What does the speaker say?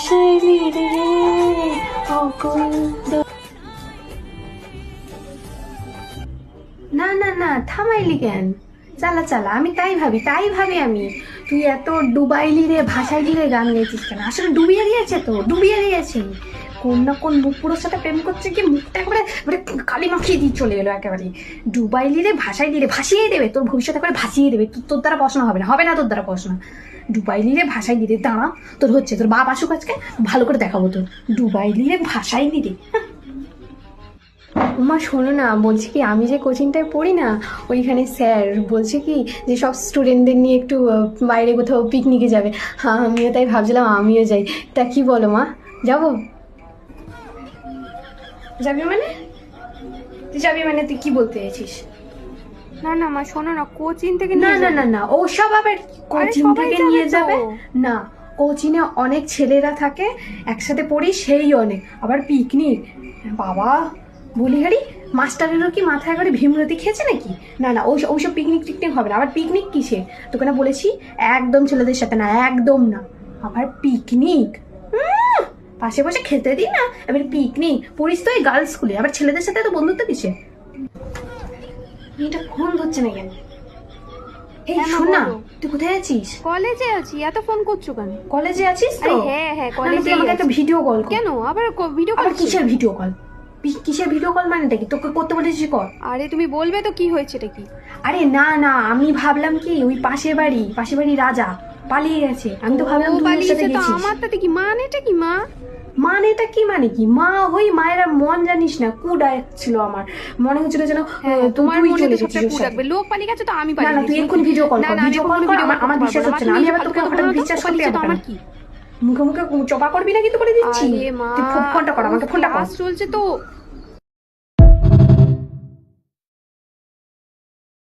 ভাসাইলি রে অকুল। না না না, থামাইলি কেন? চালা চালা, আমি তাই ভাবি আমি, তুই এত ডুবাইলি রে ভাসাইলি রে গান গেছিস কেন? আসলে ডুবিয়ে দিয়েছে, তো ডুবিয়ে দিয়েছে। কোন না কোন মুখপুরোর সাথে প্রেম করছে কি, মুখটা একেবারে কালি মাখিয়ে দিয়ে চলে এলো একেবারে। ডুবাইলি রে ভাসাইলি রে, ভাসিয়ে দেবে তোর ভবিষ্যৎ, একেবারে ভাসিয়ে দেবে। তোর দ্বারা পড়াশোনা হবে না, হবে না তোর দ্বারা পড়াশোনা। ডুবাইলি রে ভাসাইলি রে, দাঁড়া তোর হচ্ছে, তোর বাপ আসুক আজকে ভালো করে দেখাবো তোর। ডুবাইলি রে ভাসাইলি রে। উমা শোনো না, বলছি কি, আমি যে কোচিংটায় পড়ি না, ওইখানে স্যার বলছে কি যে সব স্টুডেন্টদের নিয়ে একটু বাইরে কোথাও পিকনিকে যাবে। হ্যাঁ, আমিও তাই ভাবছিলাম আমিও যাই। তা কি বলো মা, যাবো? যাবি মানে? তুই যাবি মানে তুই কি বলতে চাইছিস? না না মা, শোনো না, কোচিং থেকে না নিয়ে না যাবে। না না, ওসব আবার কোচিং সবাই থেকে যাবে নিয়ে তো। যাবে না। কোচিংয়ে অনেক ছেলেরা থাকে, একসাথে পড়ি, সেই অনেক। আবার পিকনিক, বাবা বলি হারি, মাস্টারেরও কি মাথায় করে ভীমরতি খেয়েছে নাকি? না না, ওইসব পিকনিক টিকনিক হবে না। আবার পিকনিক কিসে? তোকে না বলেছি একদম ছেলেদের সাথে না, একদম না। আবার পিকনিক, পাশে বসে খেতে দিই না, এবার পিকনিক। পড়িস তো এই গার্লস স্কুলে, আবার ছেলেদের সাথে তো বন্ধুত্ব কিসে? এটা ফোন ধরছে না কেন? এই হ্যাঁ মা, শোন না, বলো। তুই কোথায় আছিস? কলেজে আছি, এত ফোন করছো কেন? কলেজে আছিস তো? আরে হ্যাঁ হ্যাঁ, না, না, তুই কলেজেই আমাকে একটা আছি। ভিডিও কল কর। কেন আবার ভিডিও আবার কল? কিসের ভিডিও কল? কিসের ভিডিও কল মানেটা কি? তোকে করতে বলেছি কর। আরে তুমি বলবে তো কি হয়েছে এটা কি? আরে না না, আমি ভাবলাম কি ওই পাশের বাড়ি রাজা পালিয়ে গেছে, আমি তো ভাবলাম ও তুই ওর সাথে পালিয়েছে তো, গেছিস। আমার তাতে কি? মানেটা কি মা? মানেটা কি মানে কি? মা হই, মায়ের আর মন জানিস না, কুডায় ছিল আমার। মনে হচ্ছিল যেন হ্যাঁ, তোমার তুই মনে চলে তো সবটা গেছিস ওর কু সাথে। ডাকবে, লোক পালিয়ে গেছে তো আমি না পালিয়ে না, গেছি। তুই এক্ষুনি ভিডিও কল না কর, না, আমি ভিডিও এখন কল কর। ভিডিও কল আমার করতে বিশ্বাস পারবো হচ্ছে না। না, মা, আমি তুমি আবার ফালতু তোকে কথা হঠাৎ বলো না তো, বিশ্বাস ও করতে পালিয়েছে তো যাবো কেন? আমার কি? মুখে মুখে চপা করবি না কিন্তু, বলে দিচ্ছি। আরে মা, তুই ফোনটা কর, আমাকে ফোনটা কর। ক্লাস চলছে তো।